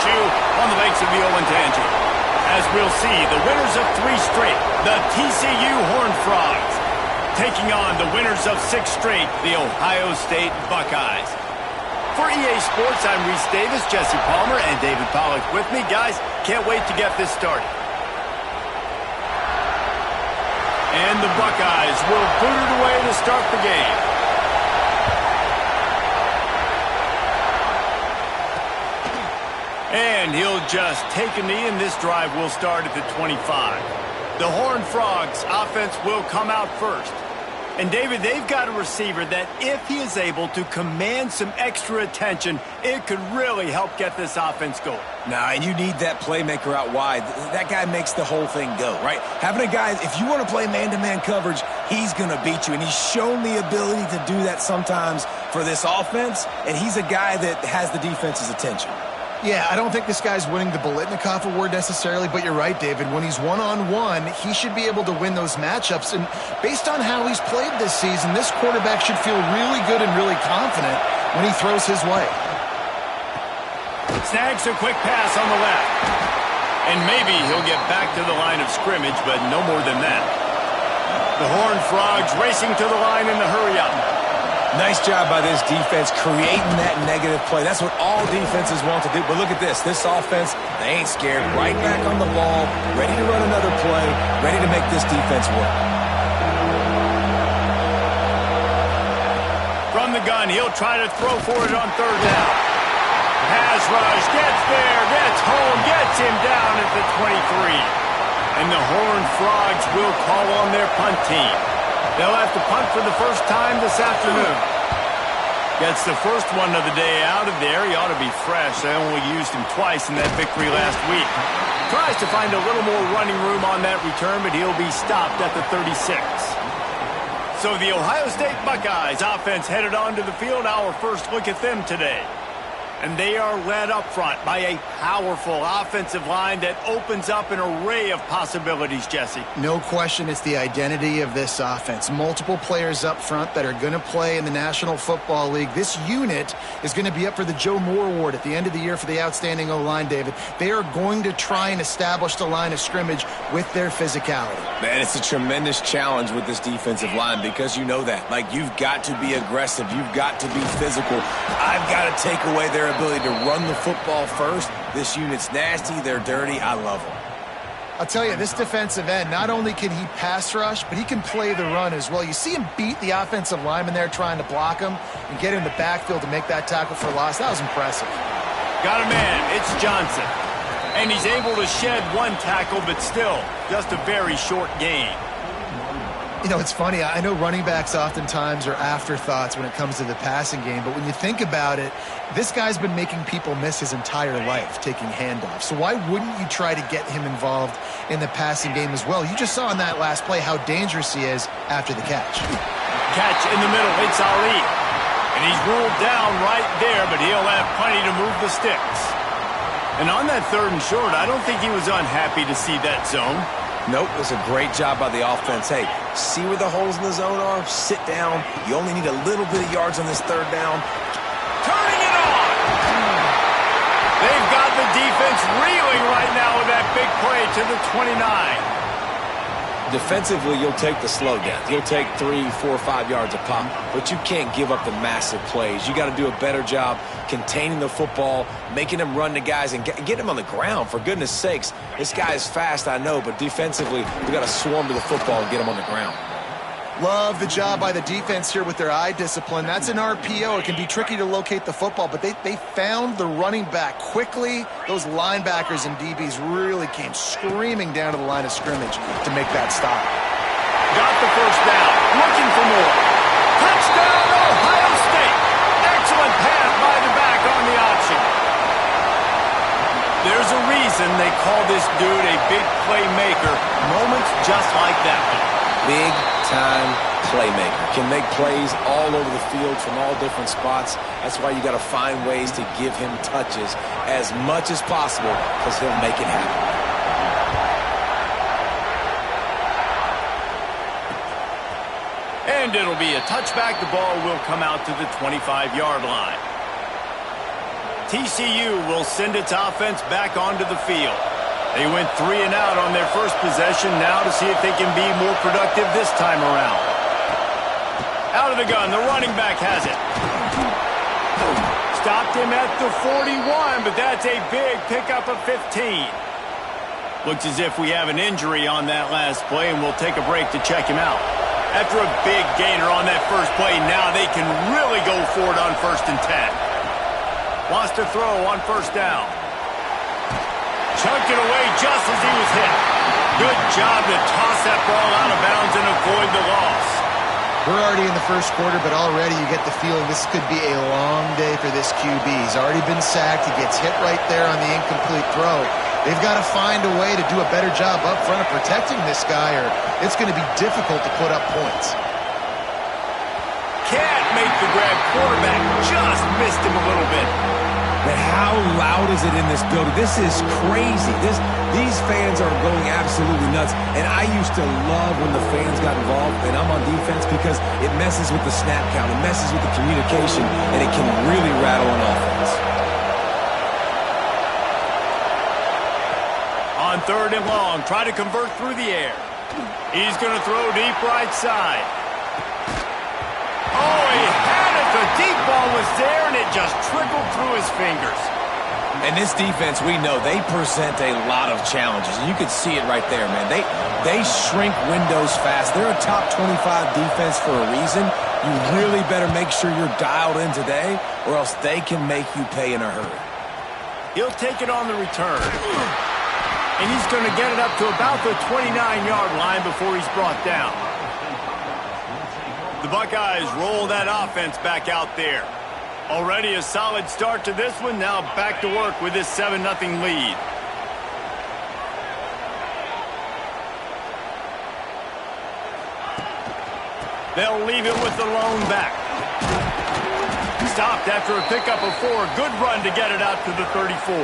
two on the banks of the Owen Tangent. As we'll see, the winners of 3 straight, the TCU Horned Frogs, taking on the winners of 6 straight, the Ohio State Buckeyes. For EA Sports, I'm Reese Davis, Jesse Palmer, and David Pollack with me. Guys, can't wait to get this started. And the Buckeyes will boot it away to start the game. And he'll just take a knee, and this drive will start at the 25. The Horned Frogs offense will come out first. And, David, they've got a receiver that if he is able to command some extra attention, it could really help get this offense going. Nah, and you need that playmaker out wide. That guy makes the whole thing go, right? Having a guy, if you want to play man-to-man coverage, he's going to beat you. And he's shown the ability to do that sometimes for this offense. And he's a guy that has the defense's attention. Yeah, I don't think this guy's winning the Biletnikoff Award necessarily, but you're right, David. When he's one-on-one, he should be able to win those matchups. And based on how he's played this season, this quarterback should feel really good and really confident when he throws his way. Snags a quick pass on the left. And maybe he'll get back to the line of scrimmage, but no more than that. The Horned Frogs racing to the line in the hurry-up. Nice job by this defense creating that negative play. That's what all defenses want to do. But look at this. This offense, they ain't scared. Right back on the ball, ready to run another play, ready to make this defense work. From the gun, he'll try to throw for it on 3rd down. Pass rush, gets there, gets home, gets him down at the 23. And the Horned Frogs will call on their punt team. They'll have to punt for the first time this afternoon. Gets the first one of the day out of there. He ought to be fresh. They only used him twice in that victory last week. Tries to find a little more running room on that return, but he'll be stopped at the 36. So the Ohio State Buckeyes offense headed onto the field. Our first look at them today. And they are led up front by a powerful offensive line that opens up an array of possibilities, Jesse. No question it's the identity of this offense. Multiple players up front that are going to play in the National Football League. This unit is going to be up for the Joe Moore Award at the end of the year for the outstanding O-line, David. They are going to try and establish the line of scrimmage with their physicality. Man, it's a tremendous challenge with this defensive line because you know that. Like, you've got to be aggressive. You've got to be physical. I've got to take away their ability to run the football first. This unit's nasty. They're dirty. I love them. I'll tell you, this defensive end, not only can he pass rush, but he can play the run as well. You see him beat the offensive lineman there trying to block him and get in the backfield to make that tackle for loss. That was impressive. Got a man. It's Johnson. And he's able to shed one tackle, but still just a very short gain. You know, it's funny. I know running backs oftentimes are afterthoughts when it comes to the passing game, but when you think about it, this guy's been making people miss his entire life taking handoffs. So why wouldn't you try to get him involved in the passing game as well? You just saw in that last play how dangerous he is after the catch. Catch in the middle. It's Ali. And he's ruled down right there, but he'll have plenty to move the sticks. And on that 3rd and short, I don't think he was unhappy to see that zone. Nope, it was a great job by the offense. Hey, see where the holes in the zone are? Sit down. You only need a little bit of yards on this 3rd down. Turning it on! They've got the defense reeling right now with that big play to the 29. Defensively, you'll take the slow down. You'll take 3, 4, 5 yards a pop, but you can't give up the massive plays. You got to do a better job containing the football, making them run to guys, and get them on the ground. For goodness sakes, this guy is fast, I know, but defensively, we got to swarm to the football and get him on the ground. Love the job by the defense here with their eye discipline. That's an RPO. It can be tricky to locate the football, but they found the running back quickly. Those linebackers and DBs really came screaming down to the line of scrimmage to make that stop. Got the first down. Looking for more. Touchdown, Ohio State. Excellent pass by the back on the option. There's a reason they call this dude a big playmaker. Moments just like that one. Big-time playmaker. Can make plays all over the field from all different spots. That's why you got to find ways to give him touches as much as possible because he'll make it happen. And it'll be a touchback. The ball will come out to the 25-yard line. TCU will send its offense back onto the field. They went 3 and out on their first possession, now to see if they can be more productive this time around. Out of the gun, the running back has it. Stopped him at the 41, but that's a big pickup of 15. Looks as if we have an injury on that last play, and we'll take a break to check him out. After a big gainer on that first play, now they can really go for it on 1st and 10. Wants to throw on 1st down. Chunked it away just as he was hit. Good job to toss that ball out of bounds and avoid the loss. We're already in the first quarter, but already you get the feeling this could be a long day for this QB. He's already been sacked. He gets hit right there on the incomplete throw. They've got to find a way to do a better job up front of protecting this guy, or it's going to be difficult to put up points. Can't make the grab. Quarterback just missed him a little bit. But how loud is it in this building? This is crazy. These fans are going absolutely nuts. And I used to love when the fans got involved, and I'm on defense, because it messes with the snap count. It messes with the communication, and it can really rattle an offense. On 3rd and long, try to convert through the air. He's going to throw deep right side. Oh, he had it. The deep ball was there, and it just trickled through his fingers. And this defense, we know, they present a lot of challenges. And you can see it right there, man. They shrink windows fast. They're a top 25 defense for a reason. You really better make sure you're dialed in today, or else they can make you pay in a hurry. He'll take it on the return. And he's going to get it up to about the 29-yard line before he's brought down. The Buckeyes roll that offense back out there. Already a solid start to this one. Now back to work with this 7-0 lead. They'll leave it with the lone back. Stopped after a pickup of 4. Good run to get it out to the 34.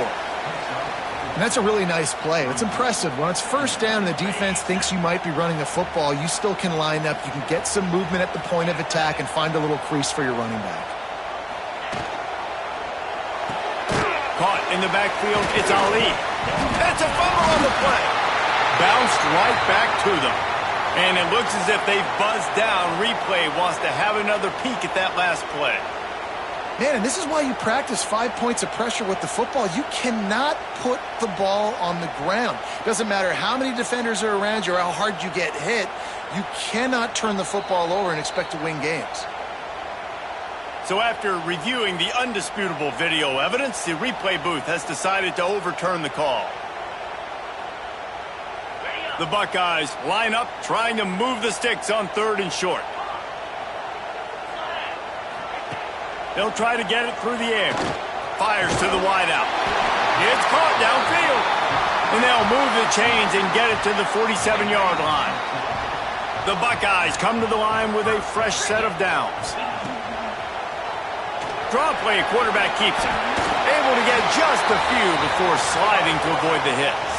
And that's a really nice play. It's impressive. When it's 1st down and the defense thinks you might be running a football, you still can line up. You can get some movement at the point of attack and find a little crease for your running back. Caught in the backfield, it's Ali. That's a fumble on the play. Bounced right back to them. And it looks as if they've buzzed down. Replay wants to have another peek at that last play. Man, and this is why you practice 5 points of pressure with the football. You cannot put the ball on the ground. Doesn't matter how many defenders are around you or how hard you get hit. You cannot turn the football over and expect to win games. So after reviewing the undisputable video evidence, the replay booth has decided to overturn the call. The Buckeyes line up, trying to move the sticks on 3rd and short. They'll try to get it through the air. Fires to the wideout. It's caught downfield. And they'll move the chains and get it to the 47-yard line. The Buckeyes come to the line with a fresh set of downs. Draw play, quarterback keeps it. Able to get just a few before sliding to avoid the hits.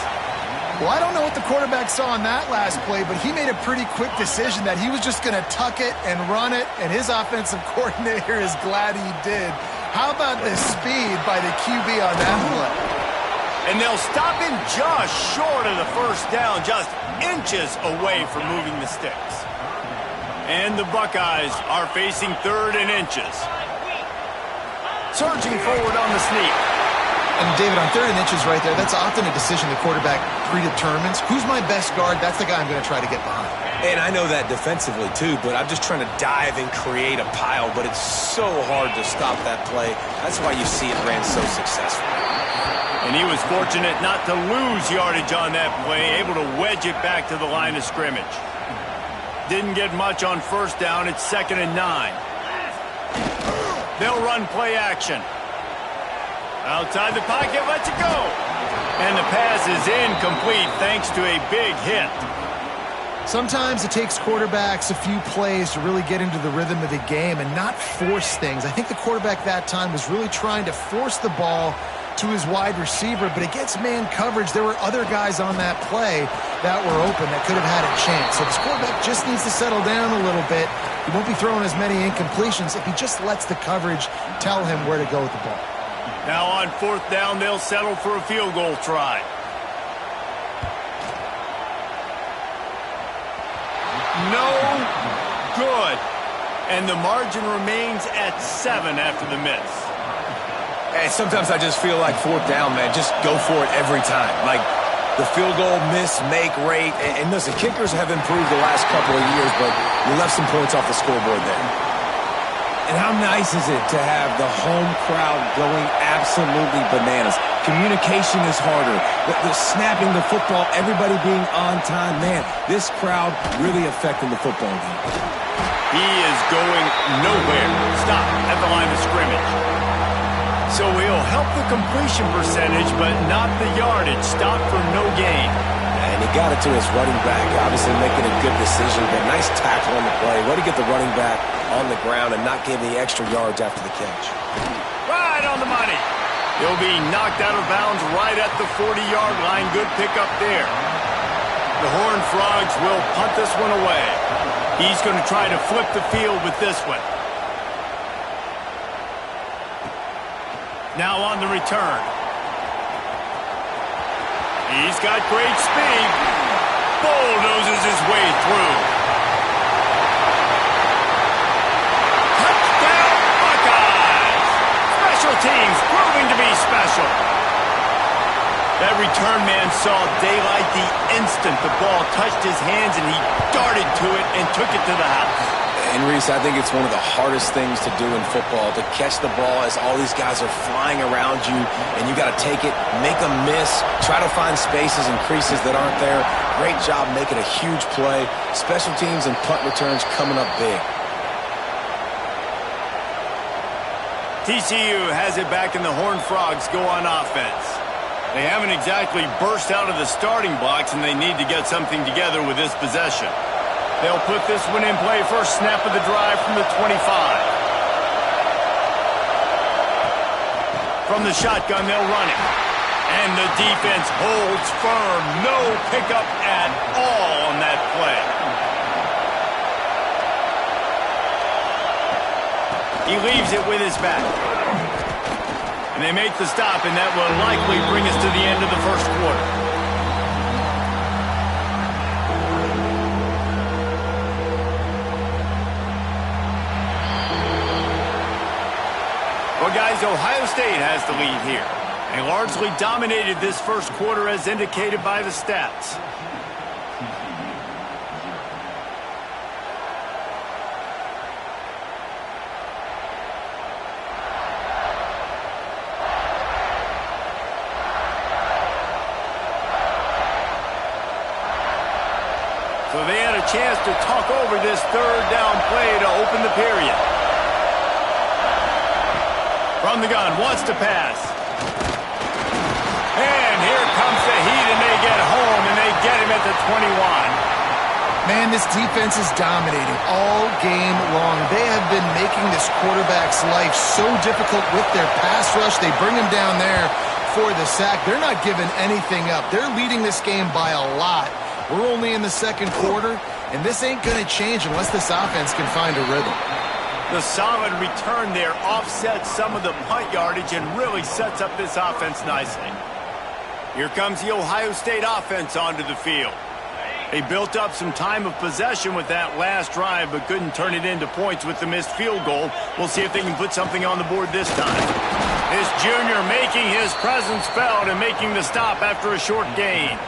Well, I don't know what the quarterback saw on that last play, but he made a pretty quick decision that he was just going to tuck it and run it, and his offensive coordinator is glad he did. How about the speed by the QB on that play? And they'll stop him just short of the 1st down, just inches away from moving the sticks. And the Buckeyes are facing 3rd and inches. Surging forward on the sneak. And David, on 3rd and inches right there, that's often a decision the quarterback predetermines. Who's my best guard? That's the guy I'm going to try to get behind. And I know that defensively, too, but I'm just trying to dive and create a pile, but it's so hard to stop that play. That's why you see it ran so successful. And he was fortunate not to lose yardage on that play, able to wedge it back to the line of scrimmage. Didn't get much on 1st down. It's 2nd and 9. They'll run play action. Outside the pocket, lets it go. And the pass is incomplete thanks to a big hit. Sometimes it takes quarterbacks a few plays to really get into the rhythm of the game and not force things. I think the quarterback that time was really trying to force the ball to his wide receiver, but against man coverage, there were other guys on that play that were open that could have had a chance. So this quarterback just needs to settle down a little bit. He won't be throwing as many incompletions if he just lets the coverage tell him where to go with the ball. Now on 4th down, they'll settle for a field goal try. No good. And the margin remains at 7 after the miss. Hey, sometimes I just feel like 4th down, man. Just go for it every time. Like the field goal miss-make rate. And listen, kickers have improved the last couple of years, but you left some points off the scoreboard there. And how nice is it to have the home crowd going absolutely bananas? Communication is harder. The snapping the football, everybody being on time. Man, this crowd really affecting the football game. He is going nowhere. Stop at the line of scrimmage. So he'll help the completion percentage, but not the yardage. Stop for no gain. And he got it to his running back, obviously making a good decision, but nice tackle on the play. Way to get the running back on the ground and not give the extra yards after the catch. Right on the money. He'll be knocked out of bounds right at the 40-yard line. Good pickup there. The Horned Frogs will punt this one away. He's going to try to flip the field with this one. Now on the return. He's got great speed. Bulldozes his way through. Touchdown, Buckeyes! Special teams proving to be special. That return man saw daylight the instant the ball touched his hands, and he darted to it and took it to the house. And Reese, I think it's one of the hardest things to do in football, to catch the ball as all these guys are flying around you, and you got to take it, make a miss, try to find spaces and creases that aren't there. Great job making a huge play. Special teams and punt returns coming up big. TCU has it back, and the Horned Frogs go on offense. They haven't exactly burst out of the starting blocks, and they need to get something together with this possession. They'll put this one in play. First snap of the drive from the 25. From the shotgun, they'll run it. And the defense holds firm. No pickup at all on that play. He leaves it with his back. And they make the stop, and that will likely bring us to the end of the first quarter. Well, guys, Ohio State has the lead here. They largely dominated this first quarter as indicated by the stats. So they had a chance to talk over this third down play to open the period. From the gun, wants to pass. And here comes the heat, and they get home, and they get him at the 21. Man, this defense is dominating all game long. They have been making this quarterback's life so difficult with their pass rush. They bring him down there for the sack. They're not giving anything up. They're leading this game by a lot. We're only in the second quarter, and this ain't going to change unless this offense can find a rhythm. The solid return there offsets some of the punt yardage and really sets up this offense nicely. Here comes the Ohio State offense onto the field. They built up some time of possession with that last drive, but couldn't turn it into points with the missed field goal. We'll see if they can put something on the board this time. This junior making his presence felt and making the stop after a short gain.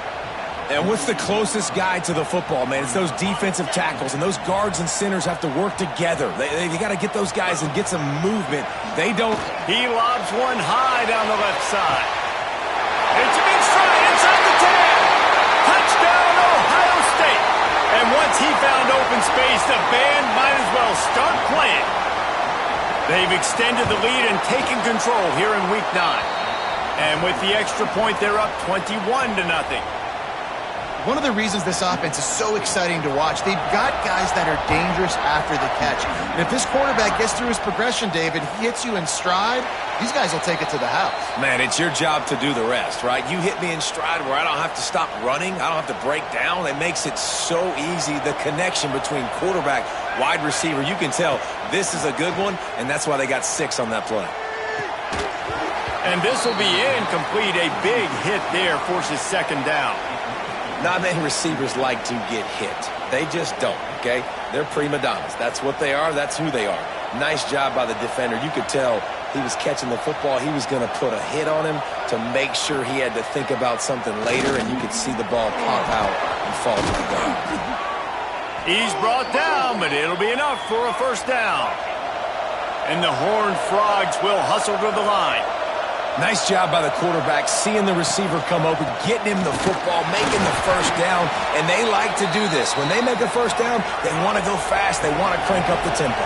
And what's the closest guy to the football, man? It's those defensive tackles, and those guards and centers have to work together. They got to get those guys and get some movement. They don't. He lobs one high down the left side. It's a big stride inside the 10. Touchdown, Ohio State. And once he found open space, the band might as well start playing. They've extended the lead and taken control here in Week 9. And with the extra point, they're up 21-0. One of the reasons this offense is so exciting to watch, they've got guys that are dangerous after the catch. And if this quarterback gets through his progression, David, he hits you in stride, these guys will take it to the house. Man, it's your job to do the rest, right? You hit me in stride where I don't have to stop running. I don't have to break down. It makes it so easy, the connection between quarterback, wide receiver. You can tell this is a good one, and that's why they got 6 on that play. And this will be incomplete. A big hit there forces second down. Not many receivers like to get hit. They just don't, okay? They're prima donnas. That's what they are. That's who they are. Nice job by the defender. You could tell he was catching the football. He was going to put a hit on him to make sure he had to think about something later, and you could see the ball pop out and fall to the ground. He's brought down, but it'll be enough for a first down. And the Horned Frogs will hustle to the line. Nice job by the quarterback, seeing the receiver come open, getting him the football, making the first down, and they like to do this. When they make a first down, they want to go fast. They want to crank up the tempo.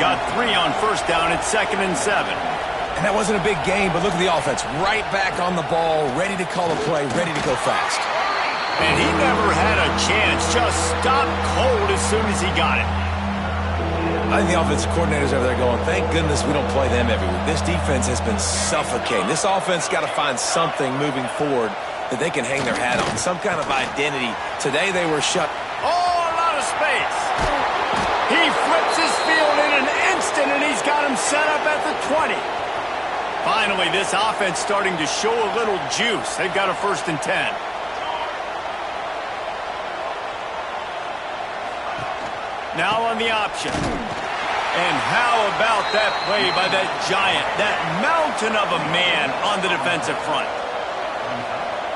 Got 3 on first down at 2nd and 7. And that wasn't a big gain, but look at the offense. Right back on the ball, ready to call a play, ready to go fast. And he never had a chance. Just stopped cold as soon as he got it. I think the offensive coordinators over there going, thank goodness we don't play them every week. This defense has been suffocating. This offense got to find something moving forward that they can hang their hat on, some kind of identity. Today they were shut. Oh, a lot of space. He flips his field in an instant, and he's got him set up at the 20. Finally, this offense starting to show a little juice. They've got a 1st and 10. Now on the option. And how about that play by that giant, that mountain of a man on the defensive front?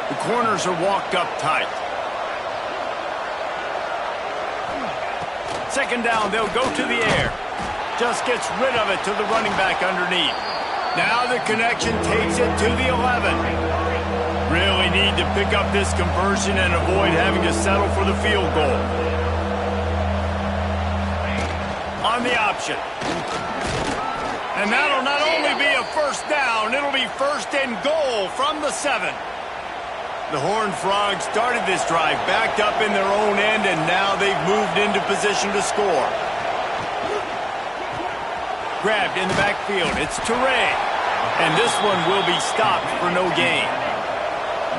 The corners are walked up tight. Second down, they'll go to the air. Just gets rid of it to the running back underneath. Now the connection takes it to the 11. Really need to pick up this conversion and avoid having to settle for the field goal. On the option. And that'll not only be a first down, it'll be 1st and goal from the 7. The Horned Frogs started this drive backed up in their own end, and now they've moved into position to score. Grabbed in the backfield. It's Toure. And this one will be stopped for no gain.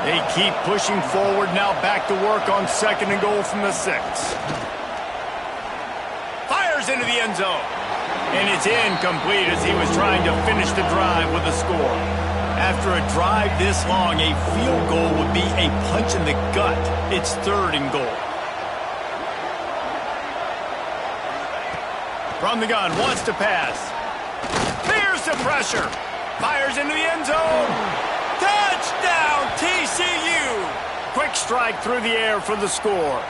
They keep pushing forward, now back to work on 2nd and goal from the 6. Into the end zone. And it's incomplete as he was trying to finish the drive with a score. After a drive this long, a field goal would be a punch in the gut. It's 3rd and goal. From the gun, wants to pass. Fears the pressure. Fires into the end zone. Touchdown, TCU. Quick strike through the air for the score.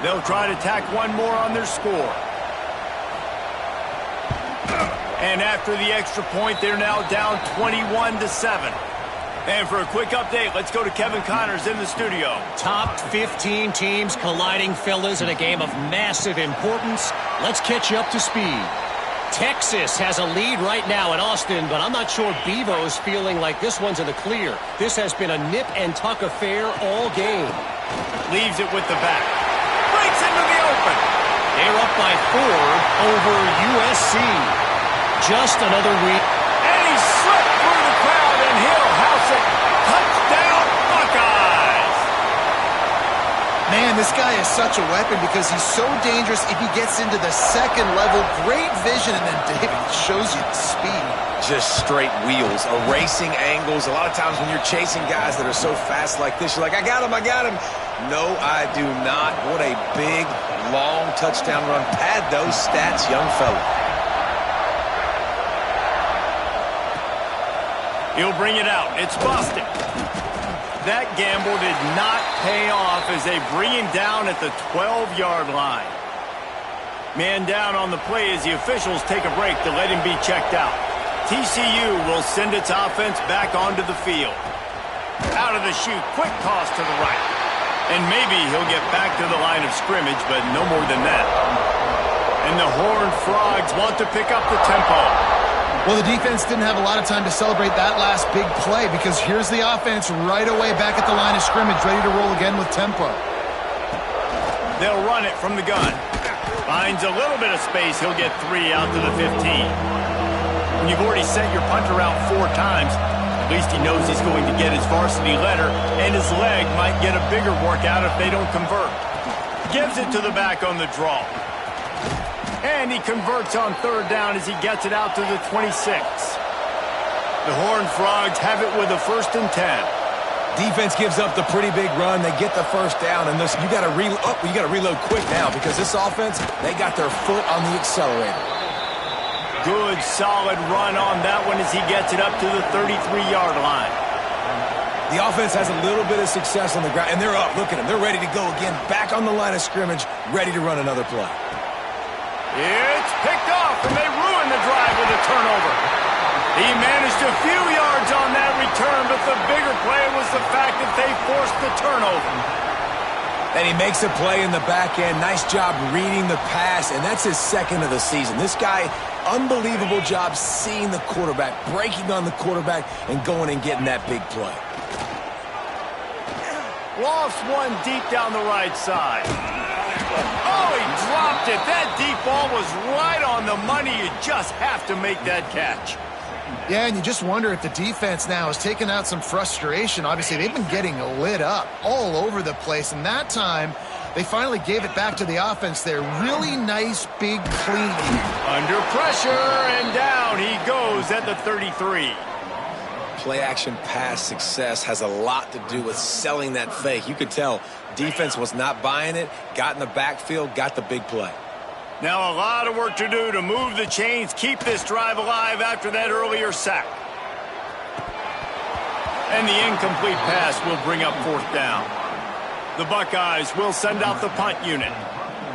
They'll try to tack one more on their score. And after the extra point, they're now down 21-7. And for a quick update, let's go to Kevin Connors in the studio. Top 15 teams colliding, fellas, in a game of massive importance. Let's catch you up to speed. Texas has a lead right now in Austin, but I'm not sure Bevo's feeling like this one's in the clear. This has been a nip-and-tuck affair all game. Leaves it with the back. Breaks into the open. They're up by 4 over USC. Just another week. And he slipped through the crowd, and he'll house it. Touchdown, Buckeyes! Man, this guy is such a weapon because he's so dangerous if he gets into the 2nd level. Great vision, and then David shows you the speed. Just straight wheels, erasing angles. A lot of times when you're chasing guys that are so fast like this, you're like, I got him, I got him. No, I do not. What a big, long touchdown run. Pad those stats, young fella. He'll bring it out. It's busted. That gamble did not pay off as they bring him down at the 12-yard line. Man down on the play as the officials take a break to let him be checked out. TCU will send its offense back onto the field. Out of the chute, quick toss to the right. And maybe he'll get back to the line of scrimmage, but no more than that. And the Horned Frogs want to pick up the tempo. Well, the defense didn't have a lot of time to celebrate that last big play because here's the offense right away back at the line of scrimmage, ready to roll again with tempo. They'll run it from the gun. Finds a little bit of space. He'll get 3 out to the 15. When you've already sent your punter out 4 times, at least he knows he's going to get his varsity letter, and his leg might get a bigger workout if they don't convert. Gives it to the back on the draw. And he converts on 3rd down as he gets it out to the 26. The Horned Frogs have it with a 1st and 10. Defense gives up the pretty big run. They get the 1st down, and you got to reload quick now because this offense, they got their foot on the accelerator. Good, solid run on that one as he gets it up to the 33-yard line. The offense has a little bit of success on the ground, and they're up. Look at them. They're ready to go again, back on the line of scrimmage, ready to run another play. It's picked off, and they ruin the drive with a turnover. He managed a few yards on that return, but the bigger play was the fact that they forced the turnover. And he makes a play in the back end. Nice job reading the pass, and that's his 2nd of the season. This guy, unbelievable job seeing the quarterback, breaking on the quarterback, and going and getting that big play. Lofts one deep down the right side. Oh, he dropped it. That deep ball was right on the money. You just have to make that catch. Yeah, and you just wonder if the defense now is taking out some frustration. Obviously, they've been getting lit up all over the place, and that time they finally gave it back to the offense there. Really nice, big, clean. Under pressure, and down he goes at the 33. Play-action pass success has a lot to do with selling that fake. You could tell defense was not buying it, got in the backfield, got the big play. Now a lot of work to do to move the chains, keep this drive alive after that earlier sack. And the incomplete pass will bring up 4th down. The Buckeyes will send out the punt unit.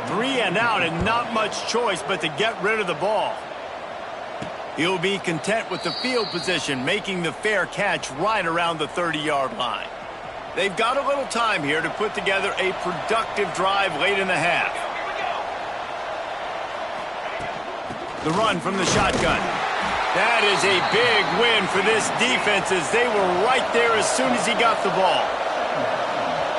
3 and out, and not much choice but to get rid of the ball. He'll be content with the field position, making the fair catch right around the 30-yard line. They've got a little time here to put together a productive drive late in the half. The run from the shotgun. That is a big win for this defense as they were right there as soon as he got the ball.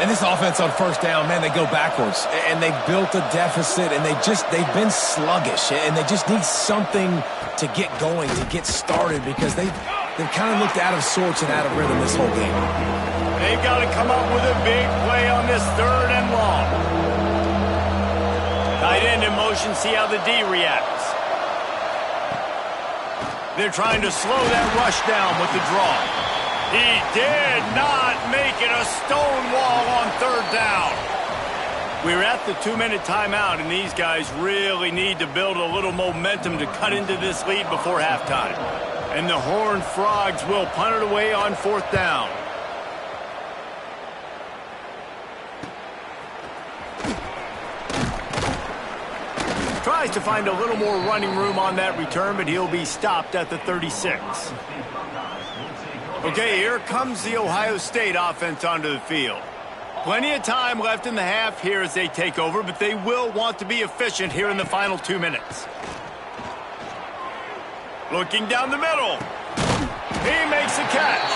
And this offense on 1st down, man, they go backwards. And they've built a deficit, and they've been sluggish. And they just need something to get going, to get started, because they've kind of looked out of sorts and out of rhythm this whole game. They've got to come up with a big play on this 3rd and long. Tight end in motion, see how the D reacts. They're trying to slow that rush down with the draw. He did not make it a stone wall on 3rd down. We're at the 2-minute timeout, and these guys really need to build a little momentum to cut into this lead before halftime. And the Horned Frogs will punt it away on 4th down. Tries to find a little more running room on that return, but he'll be stopped at the 36. Okay, here comes the Ohio State offense onto the field. Plenty of time left in the half here as they take over, but they will want to be efficient here in the final 2 minutes. Looking down the middle. He makes the catch.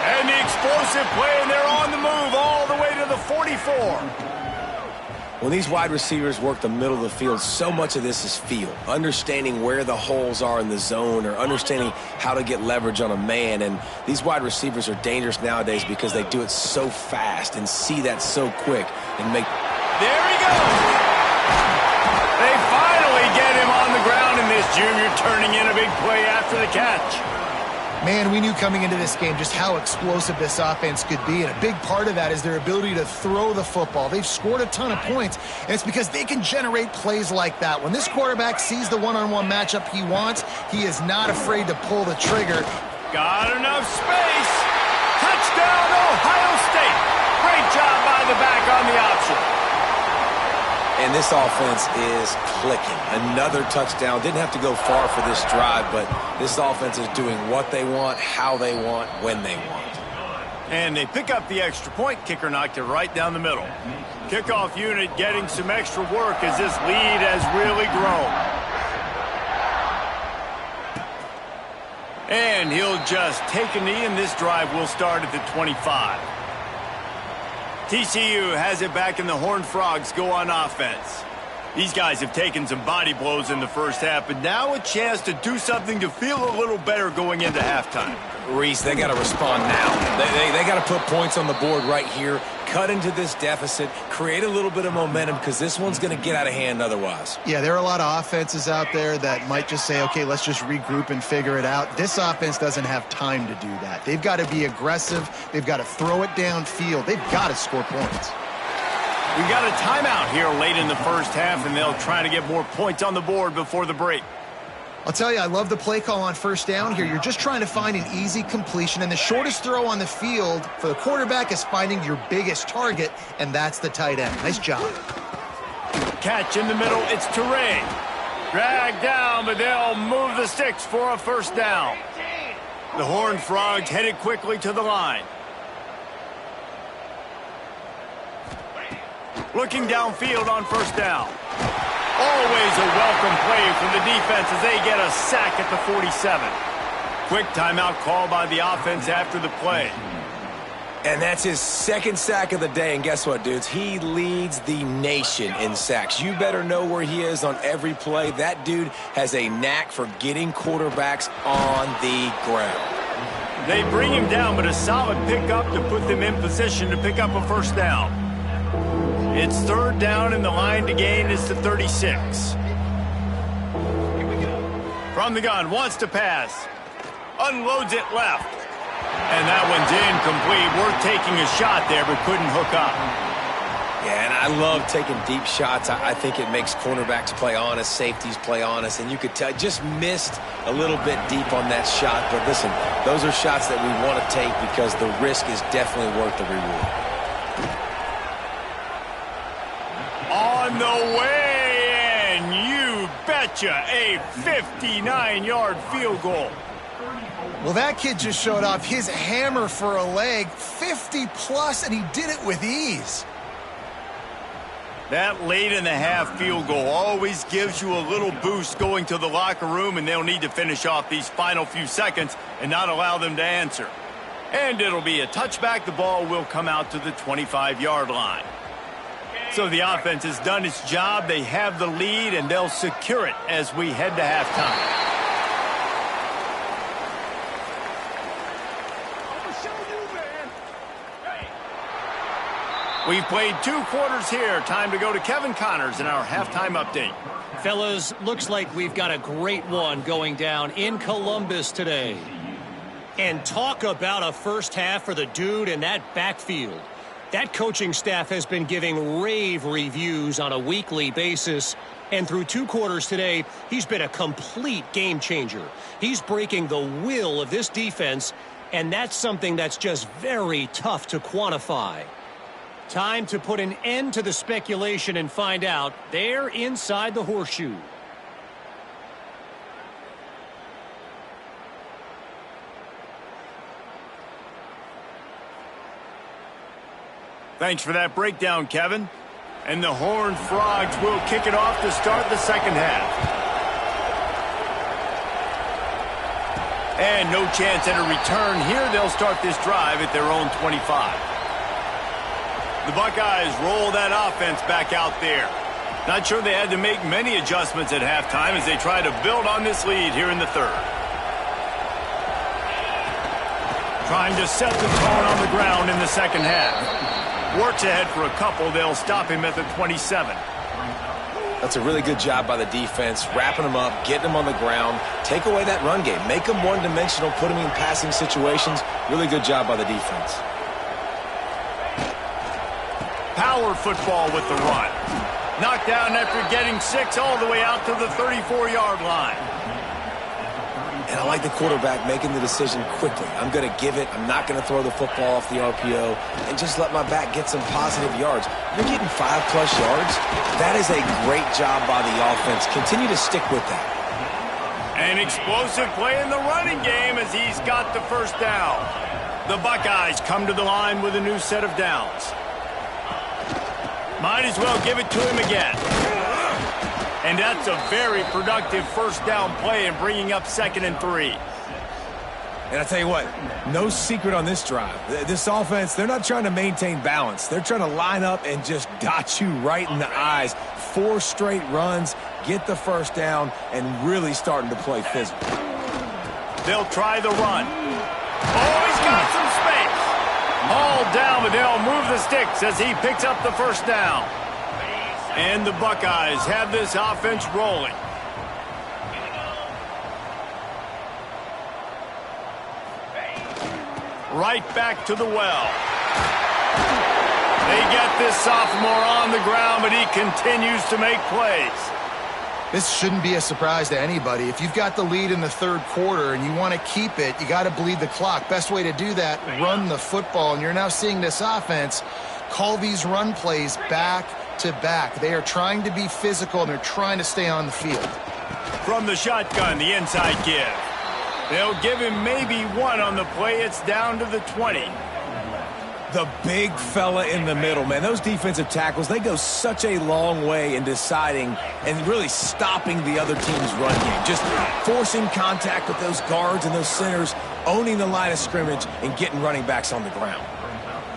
And the explosive play, and they're on the move all the way to the 44. When these wide receivers work the middle of the field, so much of this is feel. Understanding where the holes are in the zone or understanding how to get leverage on a man. And these wide receivers are dangerous nowadays because they do it so fast and see that so quick and make... There he goes! They finally get him on the ground, and this junior turning in a big play after the catch. Man, we knew coming into this game just how explosive this offense could be, and a big part of that is their ability to throw the football. They've scored a ton of points, and it's because they can generate plays like that. When this quarterback sees the one-on-one matchup he wants, he is not afraid to pull the trigger. Got enough space. Touchdown, Ohio State. Great job by the back on the option. And this offense is clicking. Another touchdown. Didn't have to go far for this drive, but this offense is doing what they want, how they want, when they want. And they pick up the extra point. Kicker knocked it right down the middle. Kickoff unit getting some extra work as this lead has really grown. And he'll just take a knee, and this drive will start at the 25. TCU has it back, and the Horned Frogs go on offense. These guys have taken some body blows in the first half, but now a chance to do something to feel a little better going into halftime. Reese, they got to respond now. They got to put points on the board right here, cut into this deficit, create a little bit of momentum because this one's going to get out of hand otherwise. Yeah, there are a lot of offenses out there that might just say, okay, let's just regroup and figure it out. This offense doesn't have time to do that. They've got to be aggressive. They've got to throw it downfield. They've got to score points. We got a timeout here late in the first half, and they'll try to get more points on the board before the break. I'll tell you, I love the play call on first down here. You're just trying to find an easy completion, and the shortest throw on the field for the quarterback is finding your biggest target, and that's the tight end. Nice job. Catch in the middle, it's Teray. Dragged down, but they'll move the sticks for a first down. The Horned Frogs headed quickly to the line. Looking downfield on first down. Always a welcome play from the defense as they get a sack at the 47. Quick timeout call by the offense after the play. And that's his second sack of the day. And guess what, dudes? He leads the nation in sacks. You better know where he is on every play. That dude has a knack for getting quarterbacks on the ground. They bring him down, but a solid pickup to put them in position to pick up a first down. It's third down, and the line to gain is to 36. From the gun, wants to pass. Unloads it left. And that one's incomplete. Worth taking a shot there, but couldn't hook up. Yeah, and I love taking deep shots. I think it makes cornerbacks play honest, safeties play honest, and you could tell just missed a little bit deep on that shot. But listen, those are shots that we want to take because the risk is definitely worth the reward. On the way, and you betcha, a 59-yard field goal. Well, that kid just showed off his hammer for a leg, 50-plus, and he did it with ease. That late-in-the-half field goal always gives you a little boost going to the locker room, and they'll need to finish off these final few seconds and not allow them to answer. And it'll be a touchback. The ball will come out to the 25-yard line. So the offense has done its job. They have the lead, and they'll secure it as we head to halftime. We've played 2 quarters here. Time to go to Kevin Connors in our halftime update. Fellas, looks like we've got a great one going down in Columbus today. And talk about a first half for the dude in that backfield. That coaching staff has been giving rave reviews on a weekly basis. And through 2 quarters today, he's been a complete game changer. He's breaking the will of this defense, and that's something that's just very tough to quantify. Time to put an end to the speculation and find out. They're inside the horseshoe. Thanks for that breakdown, Kevin. And the Horned Frogs will kick it off to start the second half. And no chance at a return here. They'll start this drive at their own 25. The Buckeyes roll that offense back out there. Not sure they had to make many adjustments at halftime as they try to build on this lead here in the third. Trying to set the tone on the ground in the second half. Works ahead for a couple. They'll stop him at the 27. That's a really good job by the defense, wrapping them up, getting them on the ground, take away that run game, make them one-dimensional, put them in passing situations. Really good job by the defense. Power football with the run. Knocked down after getting 6 all the way out to the 34-yard line. And I like the quarterback making the decision quickly. I'm going to give it. I'm not going to throw the football off the RPO and just let my back get some positive yards. You're getting 5+ yards. That is a great job by the offense. Continue to stick with that. An explosive play in the running game as he's got the first down. The Buckeyes come to the line with a new set of downs. Might as well give it to him again. And that's a very productive first down play and bringing up 2nd and 3. And I tell you what, no secret on this drive. This offense, they're not trying to maintain balance. They're trying to line up and just dot you right in the eyes. 4 straight runs, get the first down, and really starting to play physical. They'll try the run. Oh, he's got some space. Hauled down, but they'll move the sticks as he picks up the first down. And the Buckeyes have this offense rolling. Right back to the well. They get this sophomore on the ground, but he continues to make plays. This shouldn't be a surprise to anybody. If you've got the lead in the third quarter and you want to keep it, you got to bleed the clock. Best way to do that, run the football. And you're now seeing this offense call these run plays back to back. They are trying to be physical, and they're trying to stay on the field. From the shotgun, the inside give. They'll give him maybe one on the play. It's down to the 20. The big fella in the middle, man. Those defensive tackles, they go such a long way in deciding and really stopping the other team's run game. Just forcing contact with those guards and those centers, owning the line of scrimmage, and getting running backs on the ground.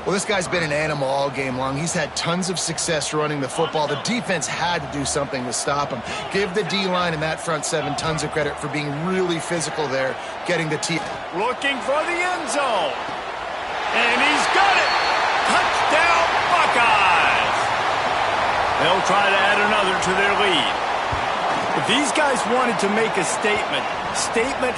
Well, this guy's been an animal all game long. He's had tons of success running the football. The defense had to do something to stop him. Give the D-line and that front seven tons of credit for being really physical there, getting the team. Looking for the end zone. And he's got it. Touchdown, Buckeyes. They'll try to add another to their lead. If these guys wanted to make a statement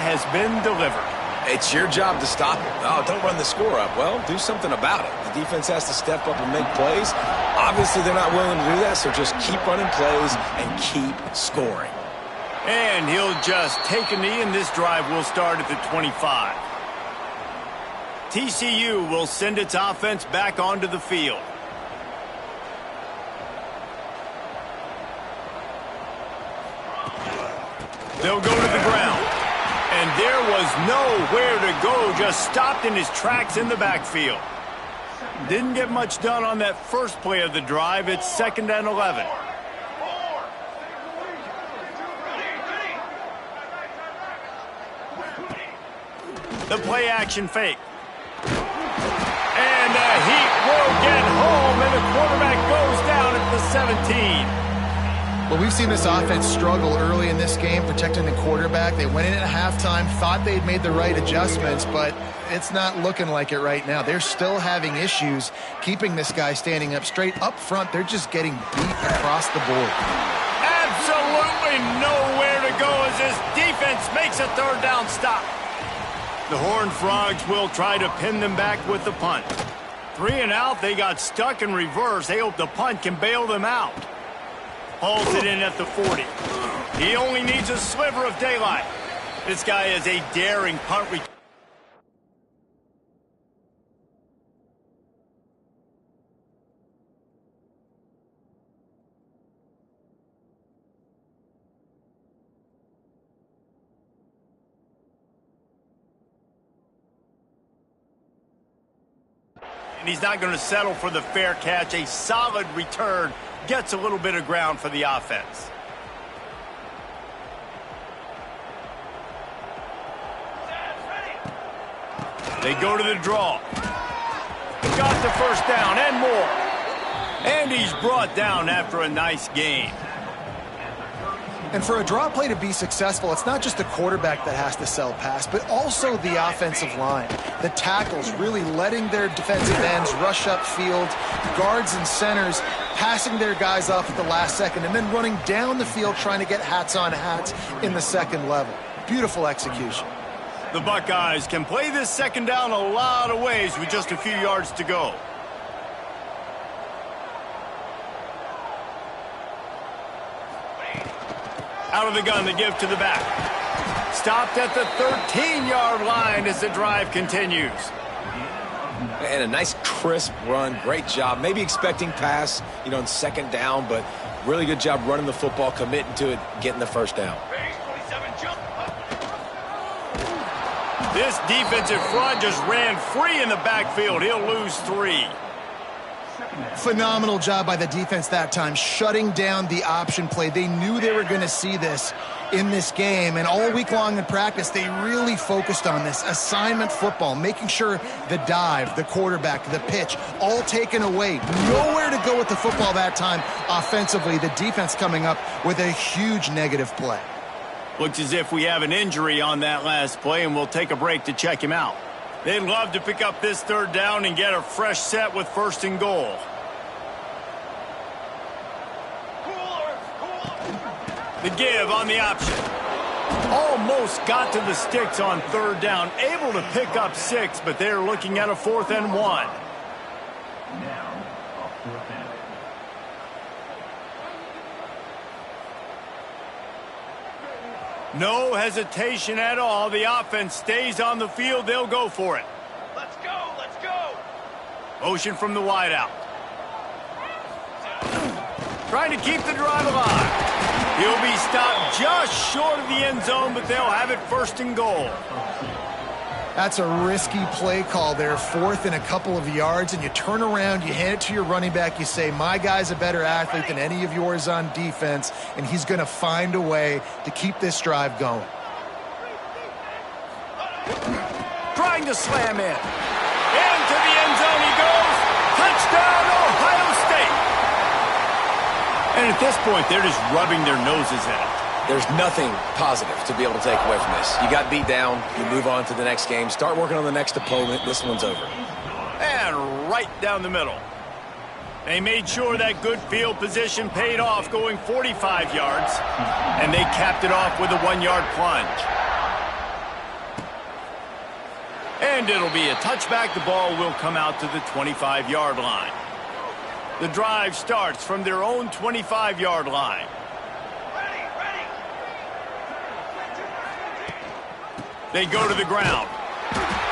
has been delivered. It's your job to stop it. Oh, don't run the score up. Well, do something about it. The defense has to step up and make plays. Obviously, they're not willing to do that, so just keep running plays and keep scoring. And he'll just take a knee, and this drive will start at the 25. TCU will send its offense back onto the field. They'll go to the ground. And there was nowhere to go, just stopped in his tracks in the backfield. Didn't get much done on that first play of the drive. It's 2nd and 11. The play action fake. And the heat will get home, and the quarterback goes down at the 17. Well, we've seen this offense struggle early in this game, protecting the quarterback. They went in at halftime, thought they'd made the right adjustments, but it's not looking like it right now. They're still having issues keeping this guy standing up straight. Up front, they're just getting beat across the board. Absolutely nowhere to go as this defense makes a third down stop. The Horned Frogs will try to pin them back with the punt. 3 and out, they got stuck in reverse. They hope the punt can bail them out. Hauls it in at the 40. He only needs a sliver of daylight. This guy is a daring punt return. And he's not going to settle for the fair catch. A solid return gets a little bit of ground for the offense. They go to the draw. Got the first down and more. And he's brought down after a nice gain. And for a draw play to be successful, it's not just the quarterback that has to sell pass, but also the offensive line. The tackles really letting their defensive ends rush upfield, guards and centers passing their guys off at the last second, and then running down the field trying to get hats on hats in the second level. Beautiful execution. The Buckeyes can play this second down a lot of ways with just a few yards to go. Out of the gun, the give to the back. Stopped at the 13-yard line as the drive continues. And a nice crisp run. Great job. Maybe expecting pass, in second down, but really good job running the football, committing to it, getting the first down. This defensive front just ran free in the backfield. He'll lose 3. Phenomenal job by the defense that time, shutting down the option play. They knew they were going to see this in this game, and all week long in practice, they really focused on this assignment football, making sure the dive, the quarterback, the pitch, all taken away. Nowhere to go with the football that time offensively. The defense coming up with a huge negative play. Looks as if we have an injury on that last play, and we'll take a break to check him out. They'd love to pick up this third down and get a fresh set with 1st and goal. The give on the option. Almost got to the sticks on 3rd down. Able to pick up 6, but they're looking at a 4th and 1. No hesitation at all. The offense stays on the field. They'll go for it. Let's go, let's go. Motion from the wideout. Trying to keep the drive alive. He'll be stopped just short of the end zone, but they'll have it 1st and goal. That's a risky play call there, 4th and a couple of yards, and you turn around, you hand it to your running back, you say, my guy's a better athlete than any of yours on defense, and he's going to find a way to keep this drive going. Trying to slam in. Into the end zone he goes. Touchdown, Ohio State. And at this point, they're just rubbing their noses at it. There's nothing positive to be able to take away from this. You got beat down, you move on to the next game, start working on the next opponent. This one's over. And right down the middle. They made sure that good field position paid off, going 45 yards, and they capped it off with a 1-yard plunge. And it'll be a touchback. The ball will come out to the 25-yard line. The drive starts from their own 25-yard line. They go to the ground.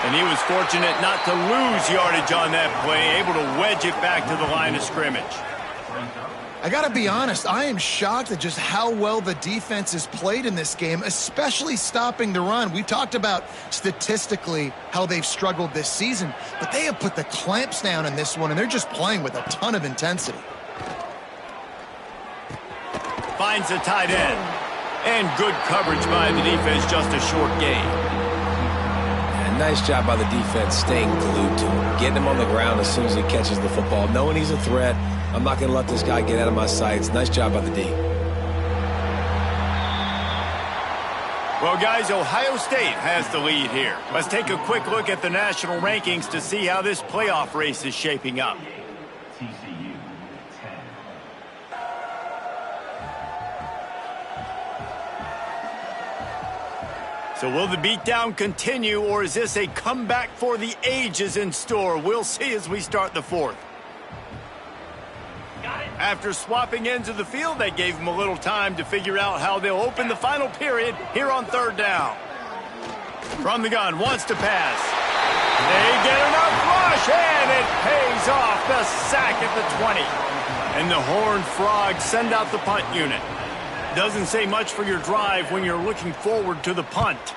And he was fortunate not to lose yardage on that play, able to wedge it back to the line of scrimmage. I got to be honest, I am shocked at just how well the defense has played in this game, especially stopping the run. We talked about statistically how they've struggled this season, but they have put the clamps down in this one, and they're just playing with a ton of intensity. Finds the tight end. And good coverage by the defense, just a short gain. And nice job by the defense staying glued to him, getting him on the ground as soon as he catches the football, knowing he's a threat. I'm not going to let this guy get out of my sights. Nice job by the D. Well, guys, Ohio State has the lead here. Let's take a quick look at the national rankings to see how this playoff race is shaping up. TCU 10. So will the beatdown continue, or is this a comeback for the ages in store? We'll see as we start the 4th. After swapping ends of the field, that gave them a little time to figure out how they'll open the final period here on 3rd down. From the gun, wants to pass. They get enough rush, and it pays off. The sack at the 20. And the Horned Frogs send out the punt unit. Doesn't say much for your drive when you're looking forward to the punt.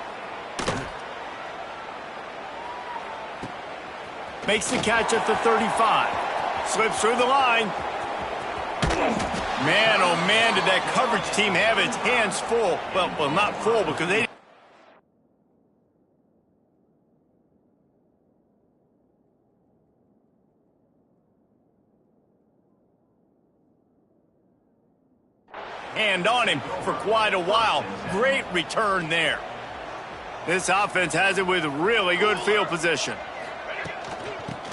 Makes the catch at the 35. Slips through the line. Man, oh man, did that coverage team have its hands full. Well, not full because they... hand on him for quite a while. Great return there. This offense has it with really good field position.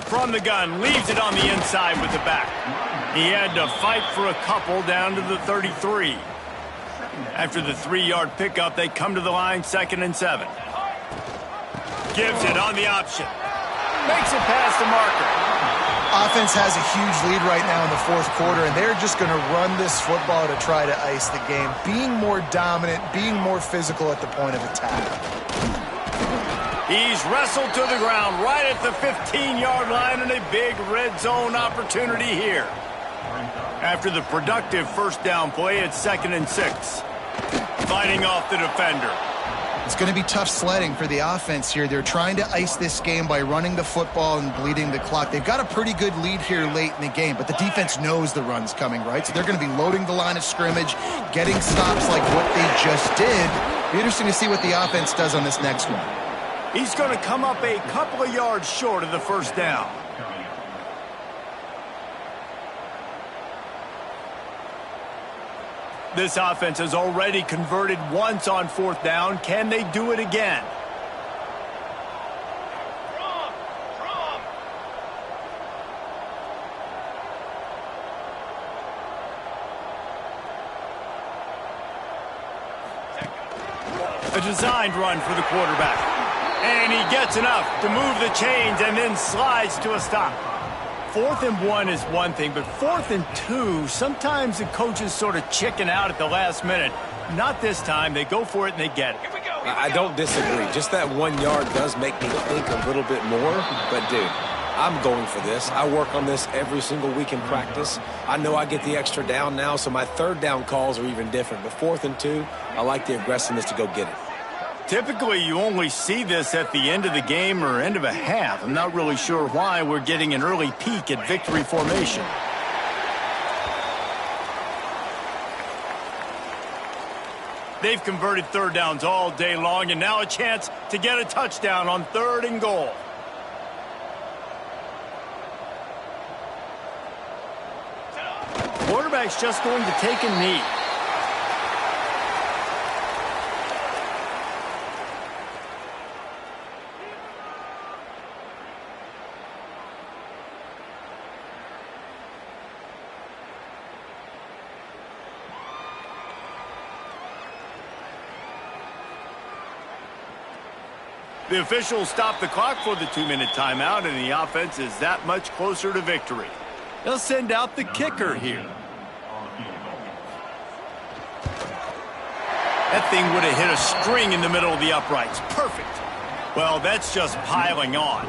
From the gun, leaves it on the inside with the back. He had to fight for a couple down to the 33. After the 3-yard pickup, they come to the line 2nd and 7. Gives it on the option. Makes it past the marker. Offense has a huge lead right now in the 4th quarter, and they're just going to run this football to try to ice the game. Being more dominant, being more physical at the point of attack. He's wrestled to the ground right at the 15-yard line, and a big red zone opportunity here. After the productive 1st down play, it's 2nd and 6. Fighting off the defender. It's going to be tough sledding for the offense here. They're trying to ice this game by running the football and bleeding the clock. They've got a pretty good lead here late in the game, but the defense knows the run's coming, right? So they're going to be loading the line of scrimmage, getting stops like what they just did. Be interesting to see what the offense does on this next one. He's going to come up a couple of yards short of the 1st down. This offense has already converted once on 4th down. Can they do it again? A designed run for the quarterback. And he gets enough to move the chains and then slides to a stop. 4th and 1 is one thing, but 4th and 2, sometimes the coaches sort of chicken out at the last minute. Not this time. They go for it and they get it. I don't disagree. Just that 1 yard does make me think a little bit more. But, dude, I'm going for this. I work on this every single week in practice. I know I get the extra down now, so my 3rd down calls are even different. But 4th and 2, I like the aggressiveness to go get it. Typically, you only see this at the end of the game or end of a half. I'm not really sure why we're getting an early peek at victory formation. They've converted 3rd downs all day long, and now a chance to get a touchdown on 3rd and goal. Quarterback's just going to take a knee. The officials stop the clock for the 2-minute timeout, and the offense is that much closer to victory. They'll send out the kicker here. That thing would have hit a string in the middle of the uprights. Perfect. Well, that's just piling on.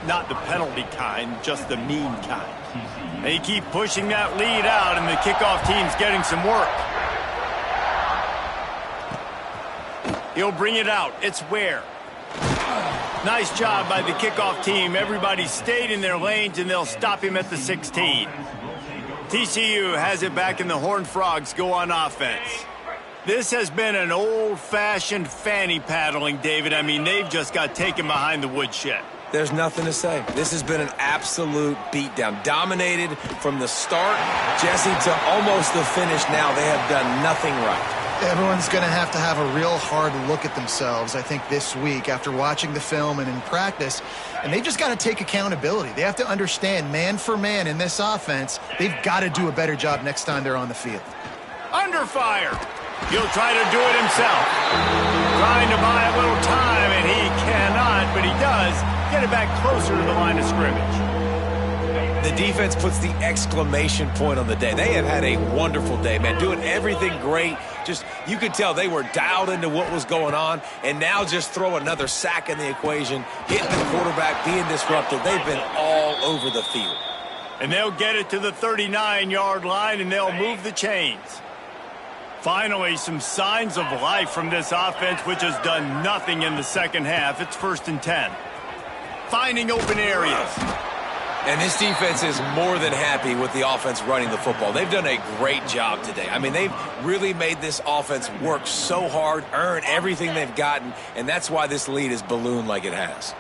Not the penalty kind, just the mean kind. They keep pushing that lead out, and the kickoff team's getting some work. He'll bring it out. It's Ware. Nice job by the kickoff team. Everybody stayed in their lanes, and they'll stop him at the 16. TCU has it back, and the Horned Frogs go on offense. This has been an old-fashioned fanny paddling, David. I mean, they've just got taken behind the woodshed. There's nothing to say. This has been an absolute beatdown. Dominated from the start, Jesse, to almost the finish now. They have done nothing right. Everyone's going to have a real hard look at themselves, I think, this week after watching the film and in practice. And they've just got to take accountability. They have to understand, man for man in this offense, they've got to do a better job next time they're on the field. Under fire. He'll try to do it himself. Trying to buy a little time, and he cannot, but he does get it back closer to the line of scrimmage. The defense puts the exclamation point on the day. They have had a wonderful day, man. Doing everything great. Just, you could tell they were dialed into what was going on, and now just throw another sack in the equation, hitting the quarterback, being disruptive. They've been all over the field. And they'll get it to the 39-yard line, and they'll move the chains. Finally, some signs of life from this offense, which has done nothing in the second half. It's 1st and 10. Finding open areas. And this defense is more than happy with the offense running the football. They've done a great job today. I mean, they've really made this offense work so hard, earn everything they've gotten, and that's why this lead is ballooned like it has.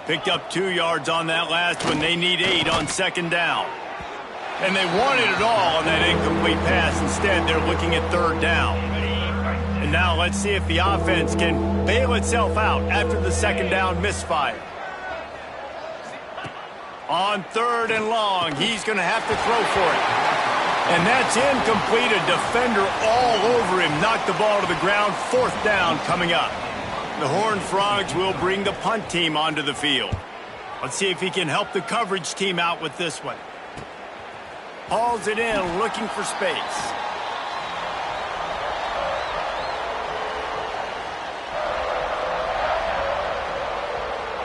Picked up 2 yards on that last one. They need 8 on 2nd down. And they wanted it all on that incomplete pass. Instead, they're looking at 3rd down. And now let's see if the offense can bail itself out after the 2nd down misfire. On 3rd and long, he's going to have to throw for it. And that's incomplete. A defender all over him. Knocked the ball to the ground. 4th down coming up. The Horned Frogs will bring the punt team onto the field. Let's see if he can help the coverage team out with this one. Hauls it in, looking for space.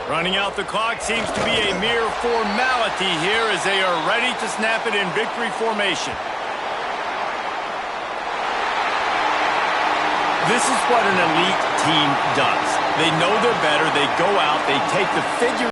Running out the clock seems to be a mere formality here as they are ready to snap it in victory formation. This is what an elite team does. They know they're better. They go out. They take the figure